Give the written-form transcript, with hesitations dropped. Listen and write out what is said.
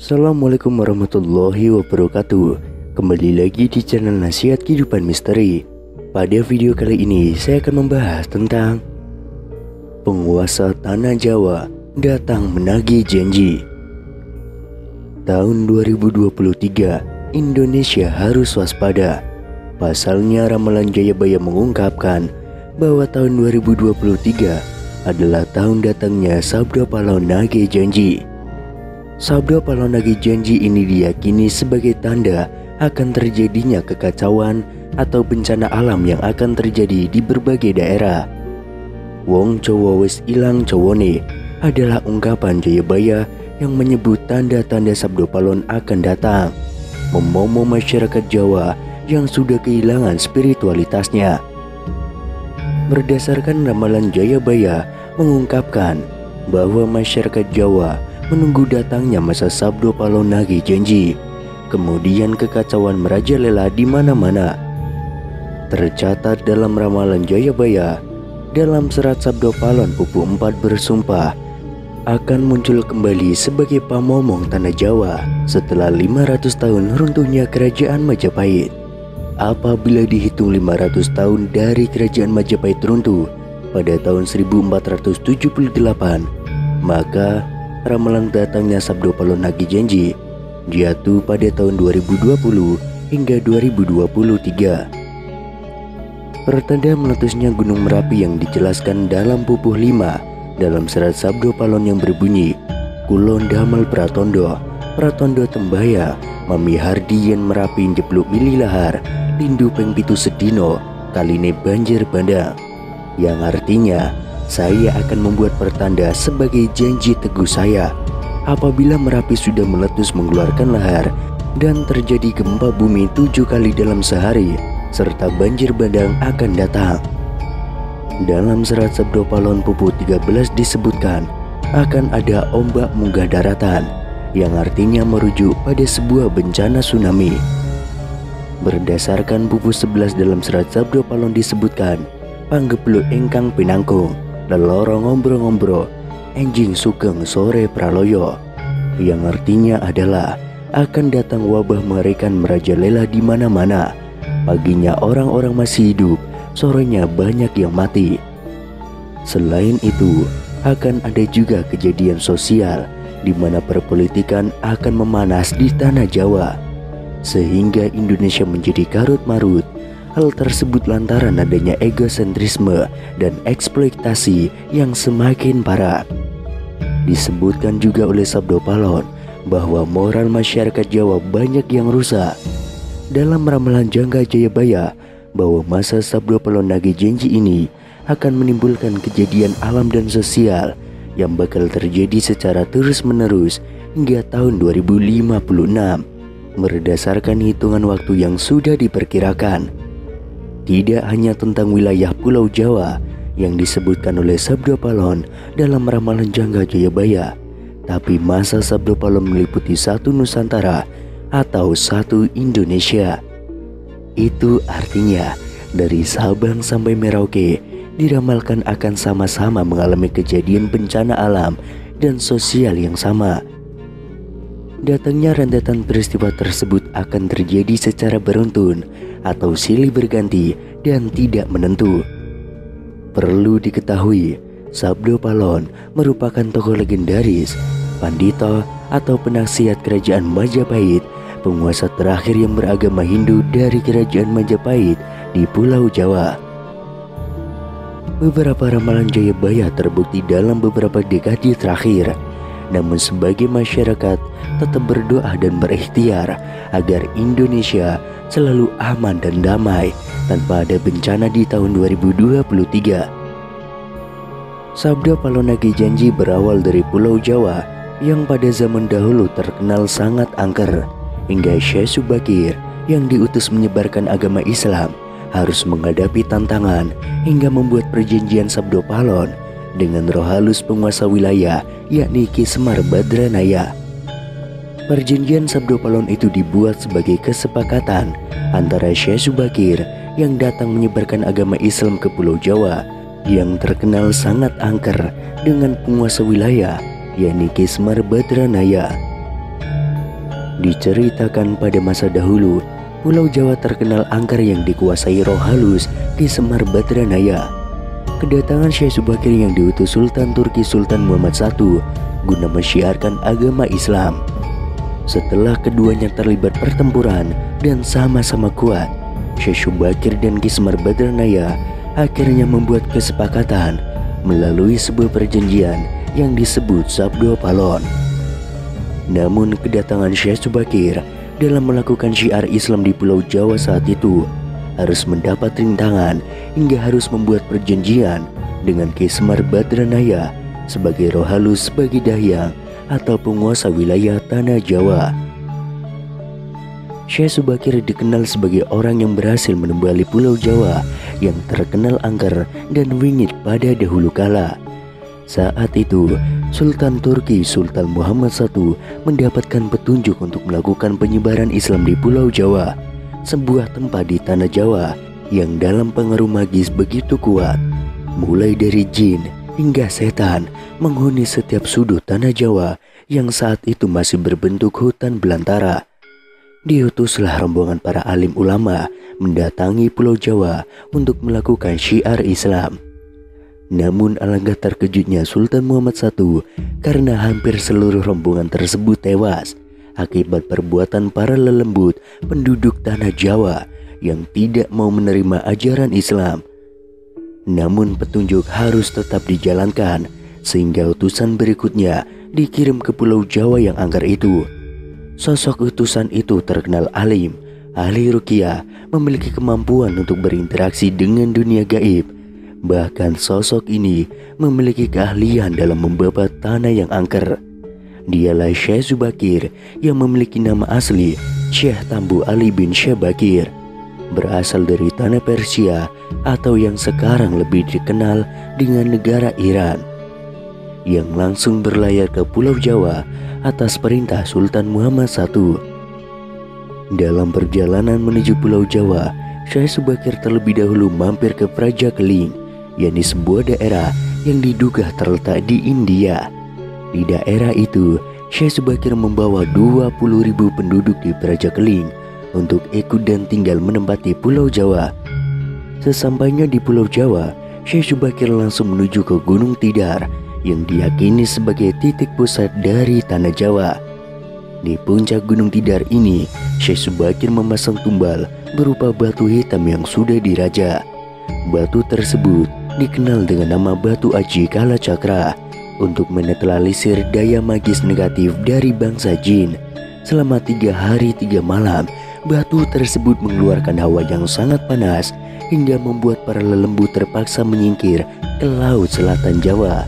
Assalamualaikum warahmatullahi wabarakatuh. Kembali lagi di channel Nasihat Kehidupan Misteri. Pada video kali ini saya akan membahas tentang penguasa tanah Jawa datang menagih janji. Tahun 2023, Indonesia harus waspada. Pasalnya ramalan Jayabaya mengungkapkan bahwa tahun 2023 adalah tahun datangnya Sabda Pahlawan Nagih Janji. Sabda Pahlawan Nagih Janji ini diyakini sebagai tanda akan terjadinya kekacauan atau bencana alam yang akan terjadi di berbagai daerah. Wong Cowo wis ilang cowone adalah ungkapan Jayabaya yang menyebut tanda-tanda Sabda Pahlawan akan datang, memomo masyarakat Jawa yang sudah kehilangan spiritualitasnya. Berdasarkan ramalan Jayabaya mengungkapkan bahwa masyarakat Jawa menunggu datangnya masa Sabda Pahlawan Nagih Janji. Kemudian kekacauan merajalela di mana-mana. Tercatat dalam ramalan Jayabaya, dalam serat Sabda Pahlawan Pupu 4 bersumpah akan muncul kembali sebagai pamomong tanah Jawa setelah 500 tahun runtuhnya kerajaan Majapahit. Apabila dihitung 500 tahun dari kerajaan Majapahit runtuh pada tahun 1478, maka ramalan datangnya Sabda Pahlawan Nagih Janji jatuh pada tahun 2020 hingga 2023. Pertanda meletusnya Gunung Merapi yang dijelaskan dalam Pupuh 5 dalam serat Sabda Pahlawan yang berbunyi, Kulon damel pratondo, pratondo tembaya, mami hardi yen Merapi jebluk mili lahar, lindu peng pitu sedino, kaline banjir bandang. Yang artinya, saya akan membuat pertanda sebagai janji teguh saya. Apabila Merapi sudah meletus mengeluarkan lahar dan terjadi gempa bumi 7 kali dalam sehari, serta banjir bandang akan datang. Dalam serat Sabda Pahlawan Pupuh 13 disebutkan akan ada ombak munggah daratan, yang artinya merujuk pada sebuah bencana tsunami. Berdasarkan Pupuh 11 dalam serat Sabda Pahlawan disebutkan panggebluk ingkang pinangkung leloro ngombro-ngombro enjing sugeng sore praloyo, yang artinya adalah akan datang wabah mengerikan merajalela di mana-mana. Paginya orang-orang masih hidup, sorenya banyak yang mati. Selain itu, akan ada juga kejadian sosial di mana perpolitikan akan memanas di tanah Jawa, sehingga Indonesia menjadi karut-marut. Hal tersebut lantaran adanya egosentrisme dan eksploitasi yang semakin parah. Disebutkan juga oleh Sabda Pahlawan bahwa moral masyarakat Jawa banyak yang rusak. Dalam ramalan Jangga Jayabaya bahwa masa Sabda Pahlawan Nagih Janji ini akan menimbulkan kejadian alam dan sosial yang bakal terjadi secara terus-menerus hingga tahun 2056 berdasarkan hitungan waktu yang sudah diperkirakan. Tidak hanya tentang wilayah Pulau Jawa yang disebutkan oleh Sabda Pahlawan dalam ramalan Jangga Jayabaya, tapi masa Sabda Pahlawan meliputi satu Nusantara atau satu Indonesia. Itu artinya dari Sabang sampai Merauke diramalkan akan sama-sama mengalami kejadian bencana alam dan sosial yang sama. Datangnya rentetan peristiwa tersebut akan terjadi secara beruntun atau silih berganti dan tidak menentu. Perlu diketahui, Sabda Pahlawan merupakan tokoh legendaris, pandita atau penasihat kerajaan Majapahit, penguasa terakhir yang beragama Hindu dari kerajaan Majapahit di Pulau Jawa. Beberapa ramalan Jayabaya terbukti dalam beberapa dekade terakhir. Namun sebagai masyarakat tetap berdoa dan berikhtiar agar Indonesia selalu aman dan damai tanpa ada bencana di tahun 2023. Sabda Pahlawan Nagih Janji berawal dari Pulau Jawa yang pada zaman dahulu terkenal sangat angker, hingga Syekh Subakir yang diutus menyebarkan agama Islam harus menghadapi tantangan hingga membuat perjanjian Sabda Pahlawan dengan roh halus penguasa wilayah yakni Ki Semar Badranaya. Perjanjian Sabda Pahlawan itu dibuat sebagai kesepakatan antara Syekh Subakir yang datang menyebarkan agama Islam ke Pulau Jawa yang terkenal sangat angker dengan penguasa wilayah yakni Ki Semar Badranaya. Diceritakan pada masa dahulu, Pulau Jawa terkenal angker yang dikuasai roh halus Ki Semar Badranaya. Kedatangan Syekh Subakir yang diutus Sultan Turki Sultan Muhammad I guna menyiarkan agama Islam. Setelah keduanya terlibat pertempuran dan sama-sama kuat, Syekh Subakir dan Ki Semar Badranaya akhirnya membuat kesepakatan melalui sebuah perjanjian yang disebut Sabdo Palon. Namun kedatangan Syekh Subakir dalam melakukan syiar Islam di Pulau Jawa saat itu harus mendapat rintangan hingga harus membuat perjanjian dengan Ki Semar Badranaya sebagai roh halus bagi Dahyang atau penguasa wilayah Tanah Jawa. Syekh Subakir dikenal sebagai orang yang berhasil menembali Pulau Jawa yang terkenal angker dan wingit pada dahulu kala. Saat itu, Sultan Turki Sultan Muhammad I mendapatkan petunjuk untuk melakukan penyebaran Islam di Pulau Jawa, sebuah tempat di Tanah Jawa yang dalam pengaruh magis begitu kuat. Mulai dari jin hingga setan menghuni setiap sudut Tanah Jawa yang saat itu masih berbentuk hutan belantara. Diutuslah rombongan para alim ulama mendatangi Pulau Jawa untuk melakukan syiar Islam. Namun alangkah terkejutnya Sultan Muhammad I karena hampir seluruh rombongan tersebut tewas akibat perbuatan para lelembut penduduk Tanah Jawa yang tidak mau menerima ajaran Islam. Namun petunjuk harus tetap dijalankan sehingga utusan berikutnya dikirim ke Pulau Jawa yang angker itu. Sosok utusan itu terkenal alim, ahli ruqyah, memiliki kemampuan untuk berinteraksi dengan dunia gaib. Bahkan sosok ini memiliki keahlian dalam membabat tanah yang angker. Dialah Syekh Subakir yang memiliki nama asli Syekh Tambu Ali bin Syekh Bakir, berasal dari tanah Persia atau yang sekarang lebih dikenal dengan negara Iran, yang langsung berlayar ke Pulau Jawa atas perintah Sultan Muhammad I. Dalam perjalanan menuju Pulau Jawa, Syekh Subakir terlebih dahulu mampir ke Praja Keling, yakni sebuah daerah yang diduga terletak di India. Di daerah itu, Syekh Subakir membawa 20.000 penduduk di Praja Keling untuk ikut dan tinggal menempati Pulau Jawa. Sesampainya di Pulau Jawa, Syekh Subakir langsung menuju ke Gunung Tidar yang diyakini sebagai titik pusat dari Tanah Jawa. Di puncak Gunung Tidar ini, Syekh Subakir memasang tumbal berupa batu hitam yang sudah diraja. Batu tersebut dikenal dengan nama Batu Aji Kala Cakra untuk menetralisir daya magis negatif dari bangsa jin. Selama 3 hari 3 malam, batu tersebut mengeluarkan hawa yang sangat panas hingga membuat para lelembut terpaksa menyingkir ke Laut Selatan Jawa.